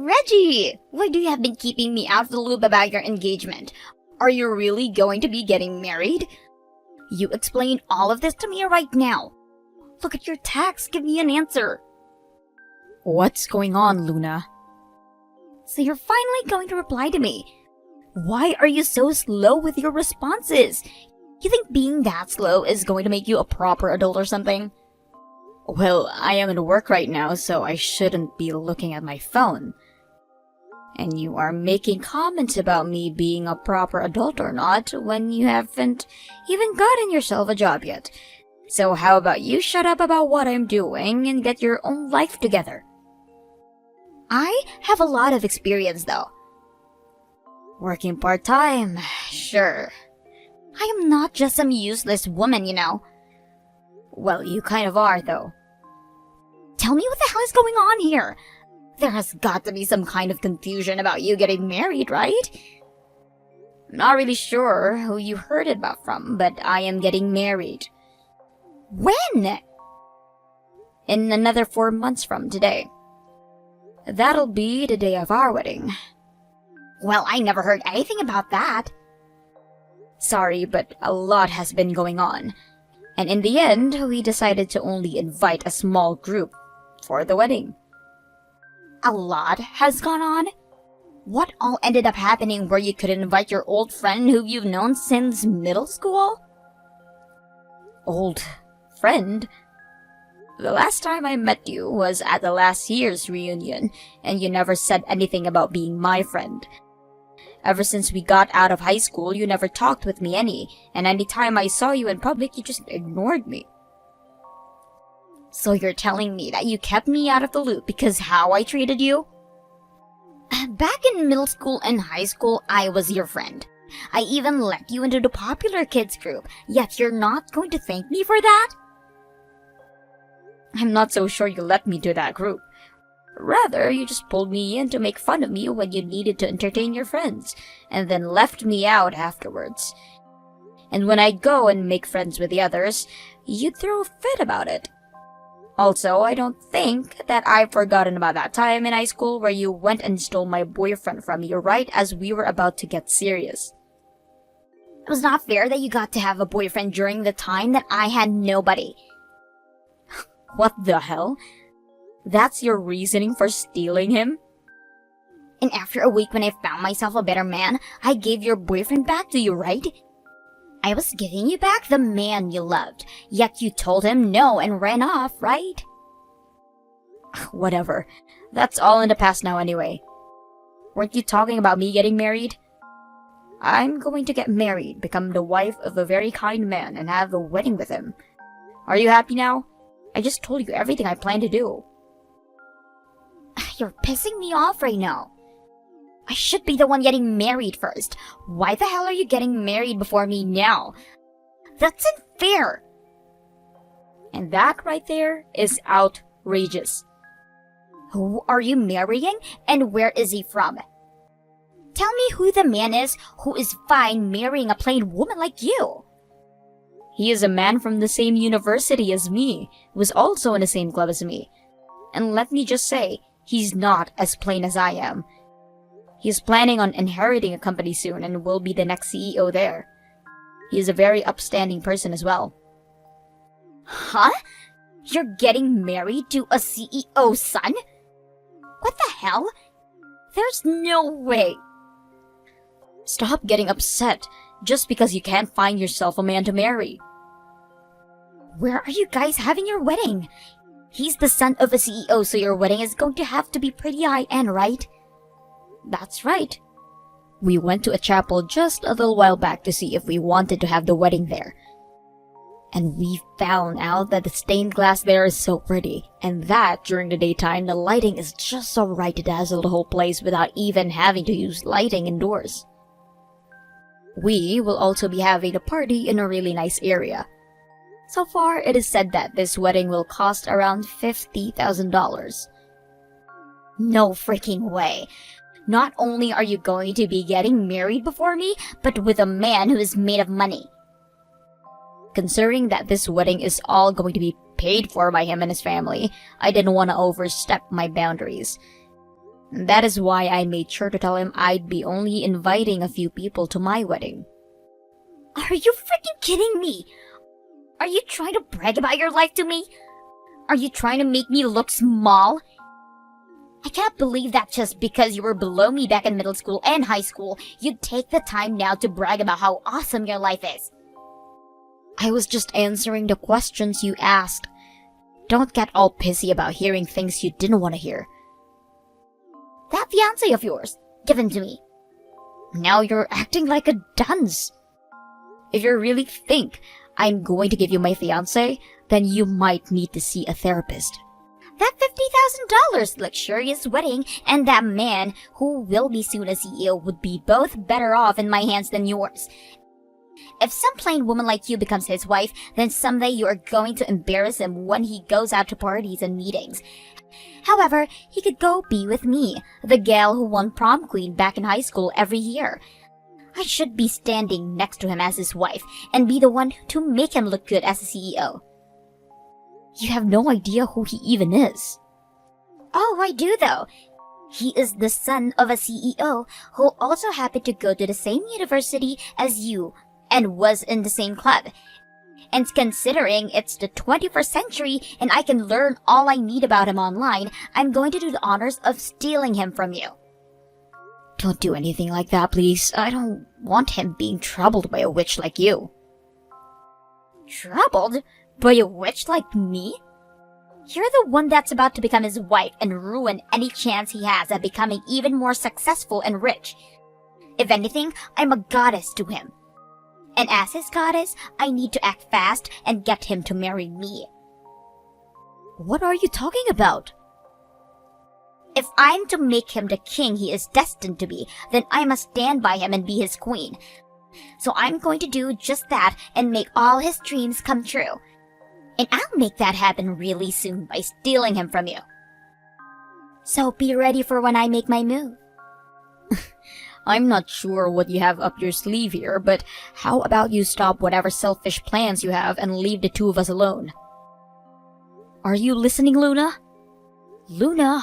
Reggie! Why do you have been keeping me out of the loop about your engagement? Are you really going to be getting married? You explain all of this to me right now. Look at your text, give me an answer. What's going on, Luna? So you're finally going to reply to me. Why are you so slow with your responses? You think being that slow is going to make you a proper adult or something? Well, I am at work right now, so I shouldn't be looking at my phone. And you are making comments about me being a proper adult or not when you haven't even gotten yourself a job yet. So how about you shut up about what I'm doing and get your own life together? I have a lot of experience though. Working part-time, sure. I am not just some useless woman, you know. Well, you kind of are, though. Tell me what the hell is going on here? There has got to be some kind of confusion about you getting married, right? I'm not really sure who you heard it about from, but I am getting married. When? In another 4 months from today. That'll be the day of our wedding. Well, I never heard anything about that. Sorry, but a lot has been going on. And in the end, we decided to only invite a small group for the wedding. A lot has gone on? What all ended up happening where you could invite your old friend who you've known since middle school? Old friend? The last time I met you was at the last year's reunion, and you never said anything about being my friend. Ever since we got out of high school, you never talked with me and any time I saw you in public, you just ignored me. So you're telling me that you kept me out of the loop because how I treated you? Back in middle school and high school, I was your friend. I even let you into the popular kids group, yet you're not going to thank me for that? I'm not so sure you let me to that group. Rather, you just pulled me in to make fun of me when you needed to entertain your friends, and then left me out afterwards. And when I go and make friends with the others, you throw a fit about it. Also, I don't think that I've forgotten about that time in high school where you went and stole my boyfriend from me right as we were about to get serious. It was not fair that you got to have a boyfriend during the time that I had nobody. What the hell? That's your reasoning for stealing him? And after a week when I found myself a better man, I gave your boyfriend back to you, right? I was giving you back the man you loved, yet you told him no and ran off, right? Whatever. That's all in the past now anyway. Weren't you talking about me getting married? I'm going to get married, become the wife of a very kind man, and have a wedding with him. Are you happy now? I just told you everything I plan to do. You're pissing me off right now. I should be the one getting married first. Why the hell are you getting married before me now? That's unfair. And that right there is outrageous. Who are you marrying and where is he from? Tell me who the man is who is fine marrying a plain woman like you. He is a man from the same university as me, who was also in the same club as me. And let me just say, he's not as plain as I am. He's planning on inheriting a company soon and will be the next CEO there. He is a very upstanding person as well. Huh? You're getting married to a CEO's son? What the hell? There's no way. Stop getting upset just because you can't find yourself a man to marry. Where are you guys having your wedding? He's the son of a CEO, so your wedding is going to have to be pretty high-end, right? That's right. We went to a chapel just a little while back to see if we wanted to have the wedding there. And we found out that the stained glass there is so pretty, and that during the daytime the lighting is just so right to dazzle the whole place without even having to use lighting indoors. We will also be having a party in a really nice area. So far, it is said that this wedding will cost around $50,000. No freaking way. Not only are you going to be getting married before me, but with a man who is made of money. Considering that this wedding is all going to be paid for by him and his family, I didn't want to overstep my boundaries. That is why I made sure to tell him I'd be only inviting a few people to my wedding. Are you freaking kidding me? Are you trying to brag about your life to me? Are you trying to make me look small? I can't believe that just because you were below me back in middle school and high school, you'd take the time now to brag about how awesome your life is. I was just answering the questions you asked. Don't get all pissy about hearing things you didn't want to hear. That fiancé of yours, given to me. Now you're acting like a dunce. If you really think I'm going to give you my fiancé, then you might need to see a therapist. That $50,000 luxurious wedding and that man who will be soon a CEO would be both better off in my hands than yours. If some plain woman like you becomes his wife, then someday you are going to embarrass him when he goes out to parties and meetings. However, he could go be with me, the gal who won prom queen back in high school every year. I should be standing next to him as his wife and be the one to make him look good as a CEO. You have no idea who he even is. Oh, I do though. He is the son of a CEO who also happened to go to the same university as you and was in the same club. And considering it's the 21st century and I can learn all I need about him online, I'm going to do the honors of stealing him from you. Don't do anything like that, please. I don't want him being troubled by a witch like you. Troubled? By a witch like me? You're the one that's about to become his wife and ruin any chance he has at becoming even more successful and rich. If anything, I'm a goddess to him. And as his goddess, I need to act fast and get him to marry me. What are you talking about? If I'm to make him the king he is destined to be, then I must stand by him and be his queen. So I'm going to do just that and make all his dreams come true. And I'll make that happen really soon by stealing him from you. So be ready for when I make my move. I'm not sure what you have up your sleeve here, but how about you stop whatever selfish plans you have and leave the two of us alone? Are you listening, Luna? Luna?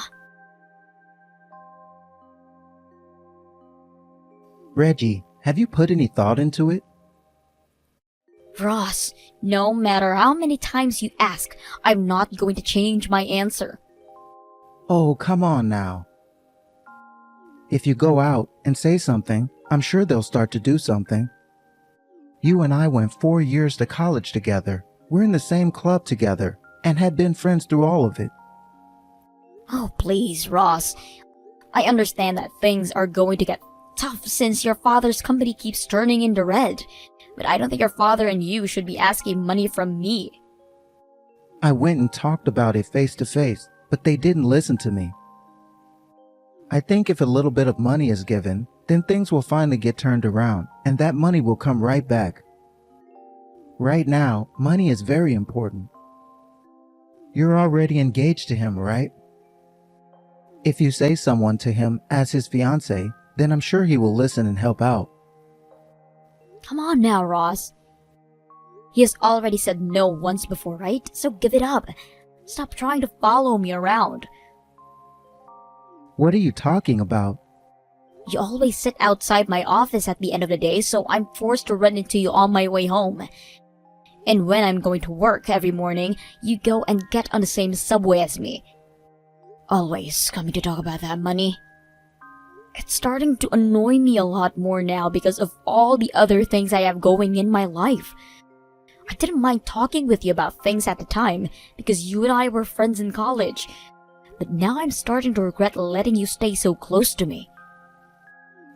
Reggie, have you put any thought into it? Ross, no matter how many times you ask, I'm not going to change my answer. Oh, come on now. If you go out and say something, I'm sure they'll start to do something. You and I went 4 years to college together. We're in the same club together and had been friends through all of it. Oh, please, Ross. I understand that things are going to get tough since your father's company keeps turning in the red. But I don't think your father and you should be asking money from me. I went and talked about it face to face, but they didn't listen to me. I think if a little bit of money is given, then things will finally get turned around, and that money will come right back. Right now, money is very important. You're already engaged to him, right? If you say someone to him as his fiancé, then I'm sure he will listen and help out. Come on now, Ross. He has already said no once before, right? So give it up. Stop trying to follow me around. What are you talking about? You always sit outside my office at the end of the day, so I'm forced to run into you on my way home. And when I'm going to work every morning, you go and get on the same subway as me. Always coming to talk about that money. It's starting to annoy me a lot more now because of all the other things I have going in my life. I didn't mind talking with you about things at the time because you and I were friends in college. But now I'm starting to regret letting you stay so close to me.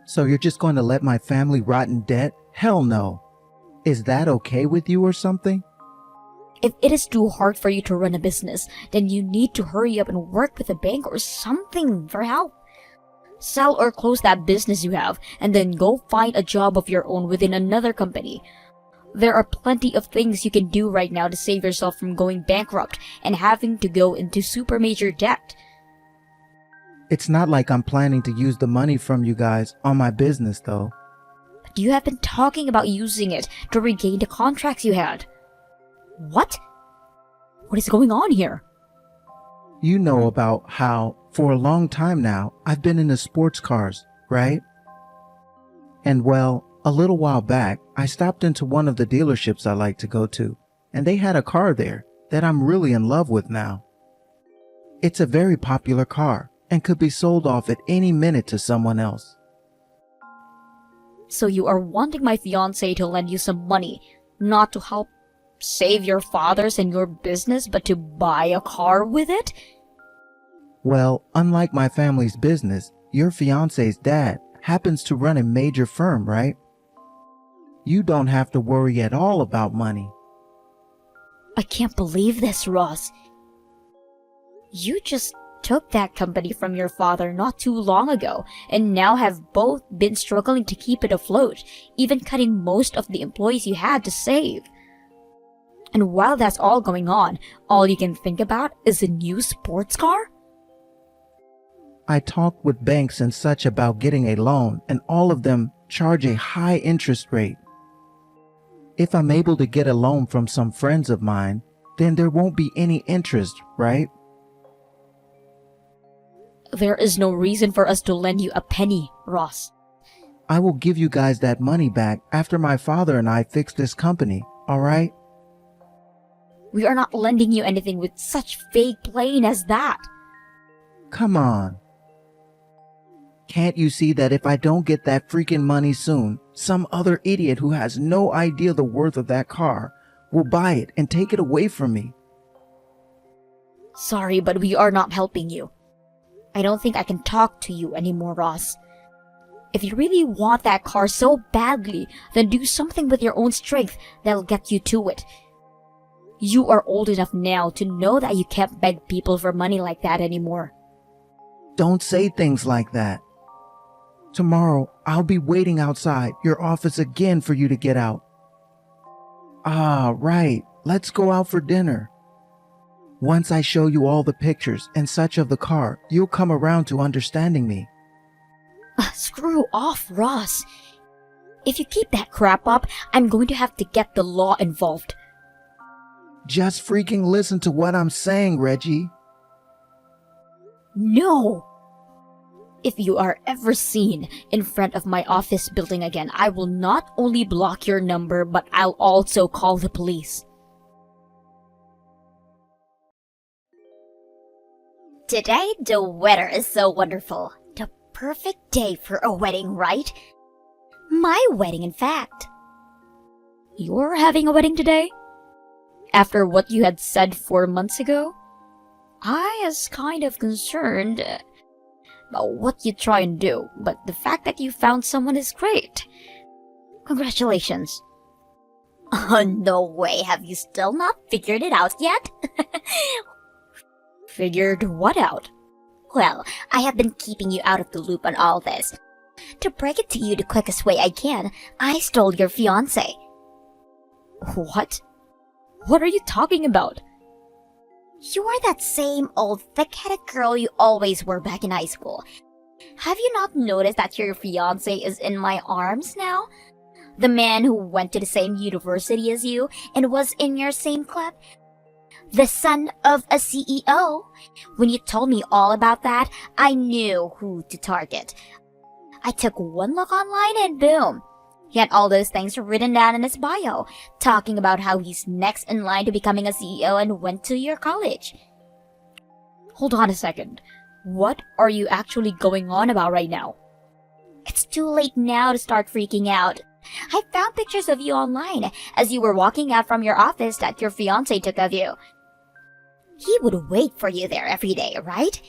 So you're just going to let my family rot in debt? Hell no. Is that okay with you or something? If it is too hard for you to run a business, then you need to hurry up and work with a bank or something for help. Sell or close that business you have, and then go find a job of your own within another company. There are plenty of things you can do right now to save yourself from going bankrupt and having to go into super major debt. It's not like I'm planning to use the money from you guys on my business though. But you have been talking about using it to regain the contracts you had. What? What is going on here? You know about how, For a long time now, I've been into sports cars, right? And well, a little while back, I stopped into one of the dealerships I like to go to, and they had a car there that I'm really in love with now. It's a very popular car and could be sold off at any minute to someone else. So you are wanting my fiancé to lend you some money, not to help save your father's and your business, but to buy a car with it? Well, unlike my family's business, your fiancé's dad happens to run a major firm, right? You don't have to worry at all about money. I can't believe this, Ross. You just took that company from your father not too long ago, and now have both been struggling to keep it afloat, even cutting most of the employees you had to save. And while that's all going on, all you can think about is a new sports car? I talked with banks and such about getting a loan, and all of them charge a high interest rate. If I'm able to get a loan from some friends of mine, then there won't be any interest, right? There is no reason for us to lend you a penny, Ross. I will give you guys that money back after my father and I fix this company, all right? We are not lending you anything with such vague playing as that. Come on. Can't you see that if I don't get that freaking money soon, some other idiot who has no idea the worth of that car will buy it and take it away from me? Sorry, but we are not helping you. I don't think I can talk to you anymore, Ross. If you really want that car so badly, then do something with your own strength that'll get you to it. You are old enough now to know that you can't beg people for money like that anymore. Don't say things like that. Tomorrow, I'll be waiting outside your office again for you to get out. Ah, right. Let's go out for dinner. Once I show you all the pictures and such of the car, you'll come around to understanding me. Screw off, Ross. If you keep that crap up, I'm going to have to get the law involved. Just freaking listen to what I'm saying, Reggie. No! If you are ever seen in front of my office building again, I will not only block your number, but I'll also call the police. Today, the weather is so wonderful. The perfect day for a wedding, right? My wedding, in fact. You're having a wedding today? After what you had said 4 months ago? I was kind of concerned about what you try and do, but the fact that you found someone is great. Congratulations. Oh, no way. Have you still not figured it out yet? Figured what out? Well, I have been keeping you out of the loop on all this. To break it to you the quickest way I can, I stole your fiancé. What? What are you talking about? You are that same old thick-headed girl you always were back in high school. Have you not noticed that your fiancé is in my arms now? The man who went to the same university as you and was in your same club? The son of a CEO. When you told me all about that, I knew who to target. I took one look online and boom. He had all those things written down in his bio, talking about how he's next in line to becoming a CEO and went to your college. Hold on a second. What are you actually going on about right now? It's too late now to start freaking out. I found pictures of you online as you were walking out from your office that your fiancé took of you. He would wait for you there every day, right?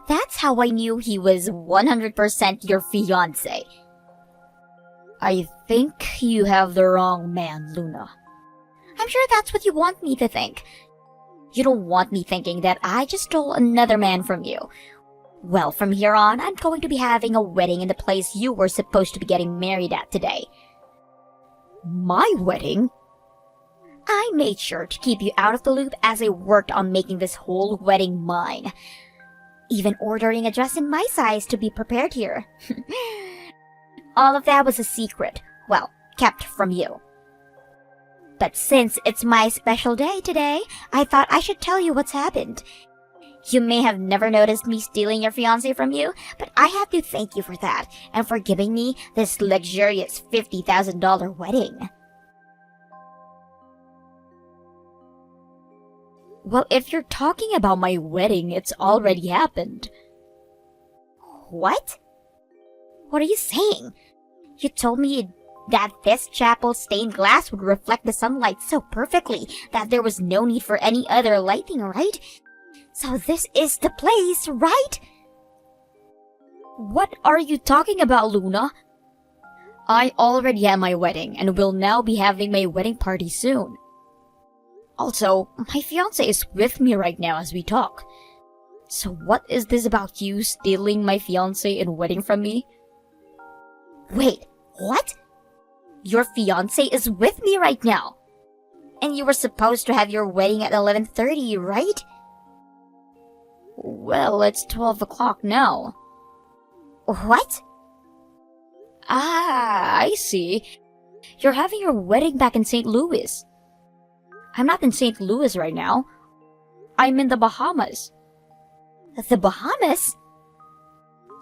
That's how I knew he was 100% your fiancé. I think you have the wrong man, Luna. I'm sure that's what you want me to think. You don't want me thinking that I just stole another man from you. Well, from here on, I'm going to be having a wedding in the place you were supposed to be getting married at today. My wedding? I made sure to keep you out of the loop as I worked on making this whole wedding mine. Even ordering a dress in my size to be prepared here. All of that was a secret. Well, kept from you. But since it's my special day today, I thought I should tell you what's happened. You may have never noticed me stealing your fiancé from you, but I have to thank you for that and for giving me this luxurious $50,000 wedding. Well, if you're talking about my wedding, it's already happened. What? What are you saying? You told me that this chapel's stained glass would reflect the sunlight so perfectly that there was no need for any other lighting, right? So this is the place, right? What are you talking about, Luna? I already had my wedding and will now be having my wedding party soon. Also, my fiancé is with me right now as we talk. So what is this about you stealing my fiancé and wedding from me? Wait, what? Your fiancé is with me right now. And you were supposed to have your wedding at 11:30, right? Well, it's 12 o'clock now. What? Ah, I see. You're having your wedding back in St. Louis. I'm not in St. Louis right now. I'm in the Bahamas. The Bahamas?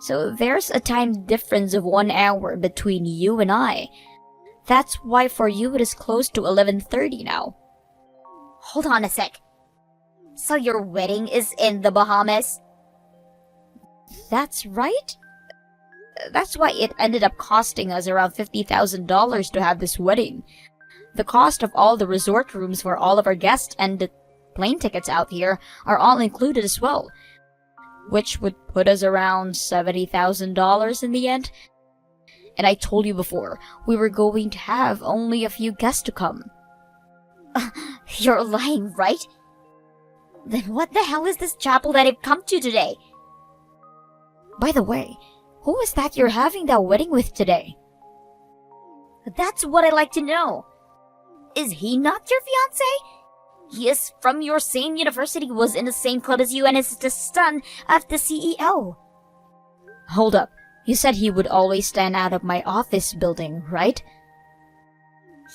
So there's a time difference of 1 hour between you and I. That's why for you it is close to 11:30 now. Hold on a sec. So your wedding is in the Bahamas? That's right. That's why it ended up costing us around $50,000 to have this wedding. The cost of all the resort rooms for all of our guests and the plane tickets out here are all included as well, which would put us around $70,000 in the end. And I told you before, we were going to have only a few guests to come. You're lying, right? Then what the hell is this chapel that I've come to today? By the way, who is that you're having that wedding with today? That's what I'd like to know. Is he not your fiancé? He is from your same university, was in the same club as you, and is the son of the CEO. Hold up. You said he would always stand out of my office building, right?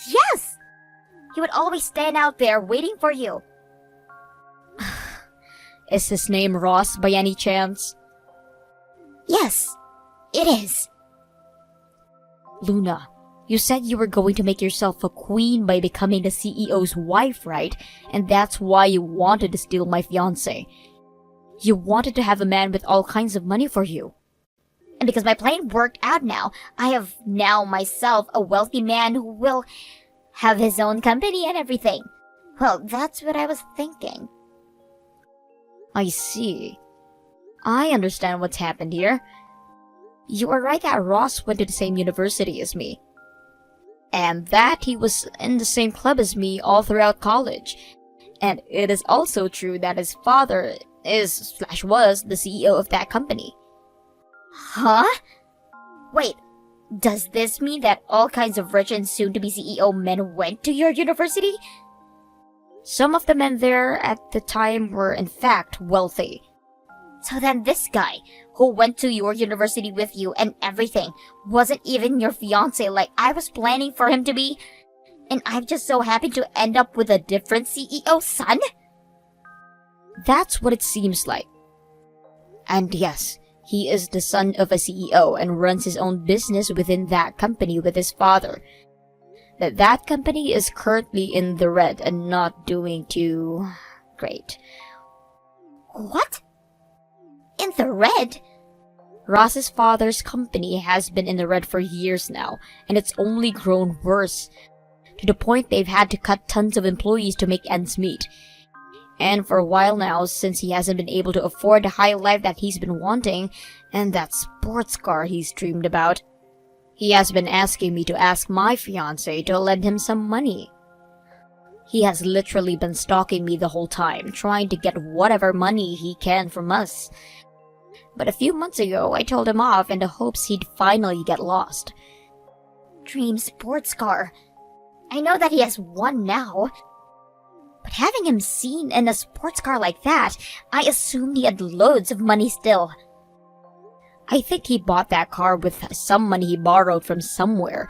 Yes! He would always stand out there waiting for you. Is his name Ross by any chance? Yes, it is. Luna, you said you were going to make yourself a queen by becoming the CEO's wife, right? And that's why you wanted to steal my fiancé. You wanted to have a man with all kinds of money for you. And because my plan worked out now, I have now myself a wealthy man who will have his own company and everything. Well, that's what I was thinking. I see. I understand what's happened here. You are right that Ross went to the same university as me. And that he was in the same club as me all throughout college. And it is also true that his father was the CEO of that company. Huh? Wait, does this mean that all kinds of rich and soon-to-be CEO men went to your university? Some of the men there at the time were in fact wealthy. So then this guy, who went to your university with you and everything, wasn't even your fiancé like I was planning for him to be? And I've just so happened to end up with a different CEO's son? That's what it seems like. And yes, he is the son of a CEO and runs his own business within that company with his father. That company is currently in the red and not doing too great. What? In the red? Ross's father's company has been in the red for years now, and it's only grown worse, to the point they've had to cut tons of employees to make ends meet. And for a while now, since he hasn't been able to afford the high life that he's been wanting, and that sports car he's dreamed about, he has been asking me to ask my fiancé to lend him some money. He has literally been stalking me the whole time, trying to get whatever money he can from us. But a few months ago, I told him off in the hopes he'd finally get lost. Dream sports car. I know that he has one now. But having him seen in a sports car like that, I assumed he had loads of money still. I think he bought that car with some money he borrowed from somewhere.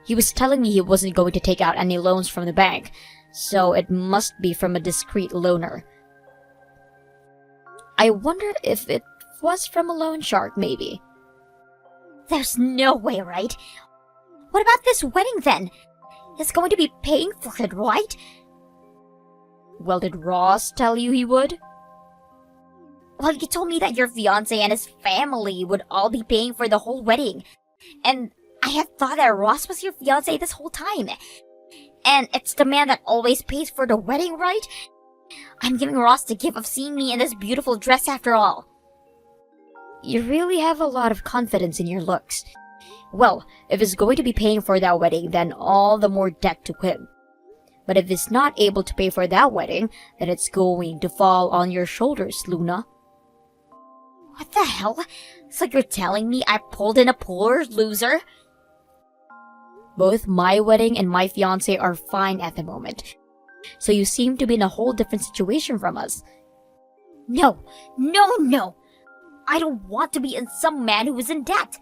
He was telling me he wasn't going to take out any loans from the bank, so it must be from a discreet loaner. I wonder if it was from a loan shark, maybe. There's no way, right? What about this wedding then? He's going to be paying for it, right? Well, did Ross tell you he would? Well, you told me that your fiancé and his family would all be paying for the whole wedding. And I had thought that Ross was your fiancé this whole time. And it's the man that always pays for the wedding, right? I'm giving Ross the gift of seeing me in this beautiful dress after all. You really have a lot of confidence in your looks. Well, if he's going to be paying for that wedding, then all the more debt to him. But if he's not able to pay for that wedding, then it's going to fall on your shoulders, Luna. What the hell? So you're telling me I pulled in a poor loser? Both my wedding and my fiancé are fine at the moment. So you seem to be in a whole different situation from us. No. I don't want to be in some man who is in debt.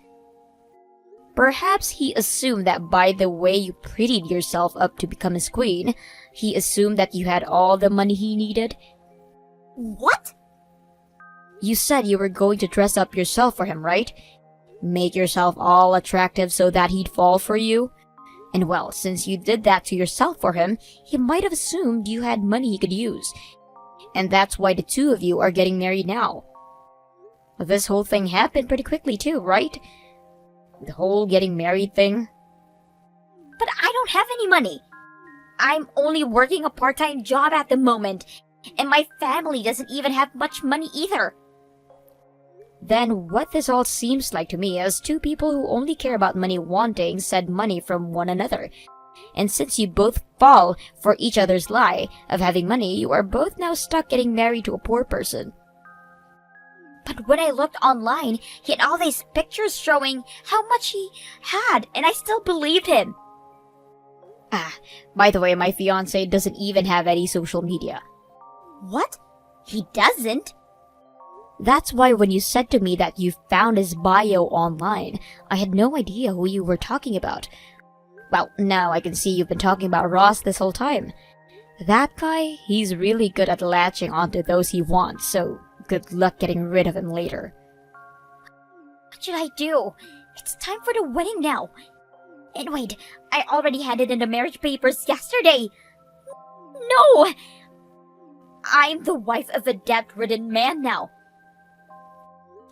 Perhaps he assumed that by the way you prettied yourself up to become his queen, he assumed that you had all the money he needed. What? You said you were going to dress up yourself for him, right? Make yourself all attractive so that he'd fall for you? And well, since you did that to yourself for him, he might have assumed you had money he could use. And that's why the two of you are getting married now. This whole thing happened pretty quickly too, right? The whole getting married thing. But I don't have any money. I'm only working a part-time job at the moment, and my family doesn't even have much money either. Then what this all seems like to me is two people who only care about money wanting said money from one another. And since you both fall for each other's lie of having money, you are both now stuck getting married to a poor person. But when I looked online, he had all these pictures showing how much he had, and I still believed him. By the way, my fiancé doesn't even have any social media. What? He doesn't? That's why when you said to me that you found his bio online, I had no idea who you were talking about. Well, now I can see you've been talking about Ross this whole time. That guy, he's really good at latching onto those he wants, so good luck getting rid of him later. What should I do? It's time for the wedding now. And wait, I already handed in the marriage papers yesterday. No! I'm the wife of a debt-ridden man now.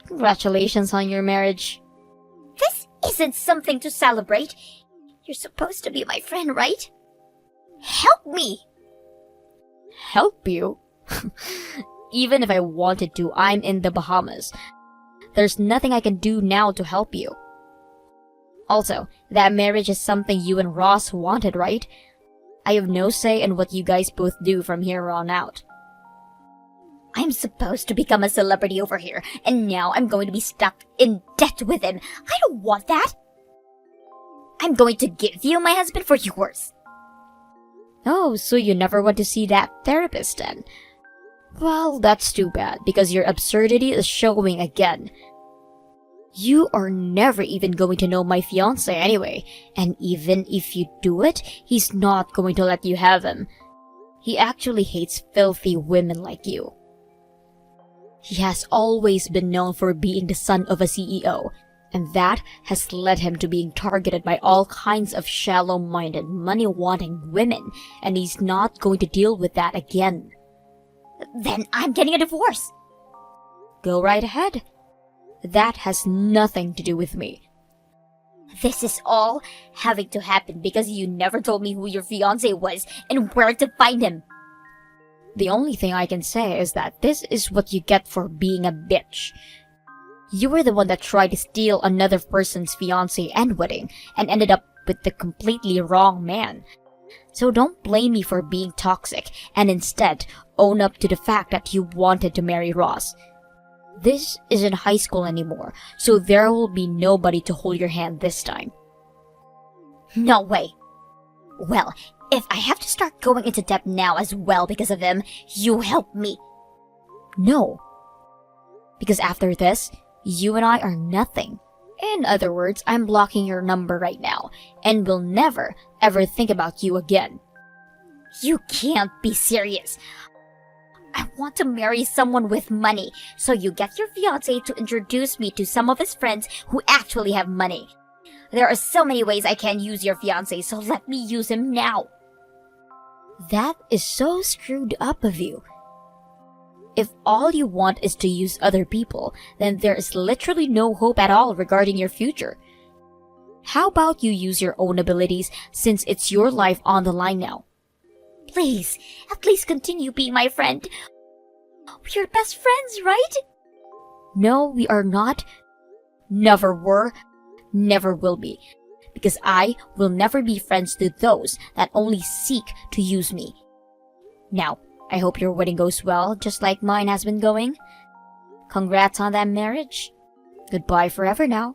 Congratulations on your marriage. This isn't something to celebrate. You're supposed to be my friend, right? Help me! Help you? Even if I wanted to, I'm in the Bahamas. There's nothing I can do now to help you. Also, that marriage is something you and Ross wanted, right? I have no say in what you guys both do from here on out. I'm supposed to become a celebrity over here, and now I'm going to be stuck in debt with him. I don't want that. I'm going to give you my husband for yours. Oh, so you never went to see that therapist then? Well, that's too bad, because your absurdity is showing again. You are never even going to know my fiancé anyway, and even if you do it, he's not going to let you have him. He actually hates filthy women like you. He has always been known for being the son of a CEO, and that has led him to being targeted by all kinds of shallow-minded, money-wanting women, and he's not going to deal with that again. Then I'm getting a divorce. Go right ahead. That has nothing to do with me. This is all having to happen because you never told me who your fiancé was and where to find him. The only thing I can say is that this is what you get for being a bitch. You were the one that tried to steal another person's fiancé and wedding and ended up with the completely wrong man. So don't blame me for being toxic and instead own up to the fact that you wanted to marry Ross. This isn't high school anymore, so there will be nobody to hold your hand this time. No way. Well, if I have to start going into debt now as well because of him, you help me. No. Because after this, you and I are nothing. In other words, I'm blocking your number right now, and will never, ever think about you again. You can't be serious. I want to marry someone with money, so you get your fiancé to introduce me to some of his friends who actually have money. There are so many ways I can use your fiancé, so let me use him now. That is so screwed up of you. If all you want is to use other people, then there is literally no hope at all regarding your future. How about you use your own abilities since it's your life on the line now? Please, at least continue being my friend. We're best friends, right? No, we are not. Never were. Never will be. Because I will never be friends to those that only seek to use me. Now, I hope your wedding goes well, just like mine has been going. Congrats on that marriage. Goodbye forever now.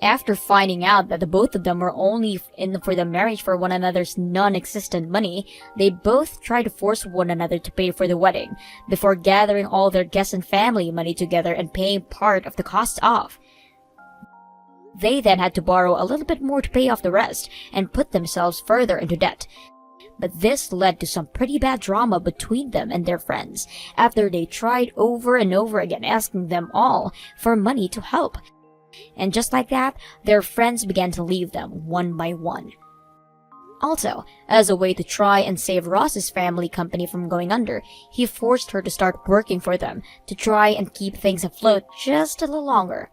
After finding out that the both of them were only in for the marriage for one another's non-existent money, they both tried to force one another to pay for the wedding, before gathering all their guests and family money together and paying part of the cost off. They then had to borrow a little bit more to pay off the rest, and put themselves further into debt. But this led to some pretty bad drama between them and their friends, after they tried over and over again asking them all for money to help. And just like that, their friends began to leave them one by one. Also, as a way to try and save Ross's family company from going under, he forced her to start working for them to try and keep things afloat just a little longer.